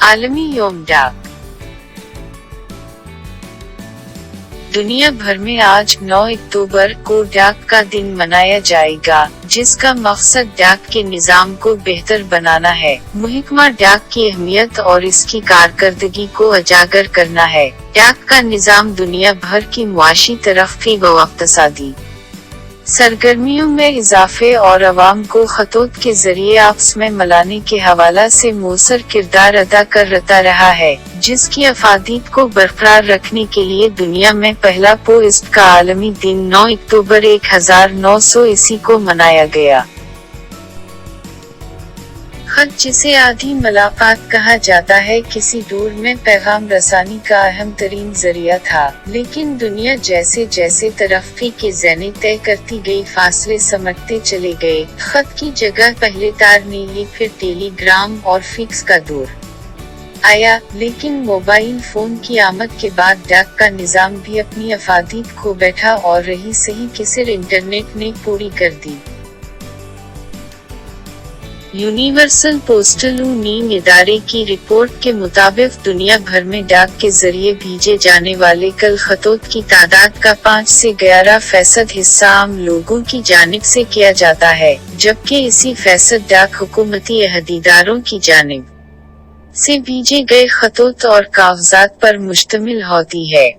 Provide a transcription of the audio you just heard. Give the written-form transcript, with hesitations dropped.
عالمی یوم ڈاک۔ دنیا بھر میں آج 9 اکتوبر کو ڈاک کا دن منایا جائے گا، جس کا مقصد ڈاک کے نظام کو بہتر بنانا ہے، محکمہ ڈاک کی اہمیت اور اس کی کارکردگی کو اجاگر کرنا ہے۔ ڈاک کا نظام دنیا بھر کی معاشی ترقی و اقتصادی سرگرمیوں میں اضافے اور عوام کو خطوط کے ذریعے آپس میں ملانے کے حوالے سے مؤثر کردار ادا کرتا رہا ہے، جس کی افادیت کو برقرار رکھنے کے لیے دنیا میں پہلا پوسٹ کا عالمی دن 9 اکتوبر 1980 کو منایا گیا۔ خط، جسے آدھی ملاقات کہا جاتا ہے، کسی دور میں پیغام رسانی کا اہم ترین ذریعہ تھا، لیکن دنیا جیسے جیسے ترقی کے ذیلی طے کرتی گئی، فاصلے سمٹتے چلے گئے۔ خط کی جگہ پہلے تار نے لی، پھر ٹیلی گرام اور فیکس کا دور آیا، لیکن موبائل فون کی آمد کے بعد ڈاک کا نظام بھی اپنی افادیت کھو بیٹھا اور رہی صحیح کثر انٹرنیٹ نے پوری کر دی۔ یونیورسل پوسٹل یونین ادارے کی رپورٹ کے مطابق دنیا بھر میں ڈاک کے ذریعے بھیجے جانے والے کل خطوط کی تعداد کا 5 سے 11% حصہ عام لوگوں کی جانب سے کیا جاتا ہے، جبکہ 80% ڈاک حکومتی عہدیداروں کی جانب سے بھیجے گئے خطوط اور کاغذات پر مشتمل ہوتی ہے۔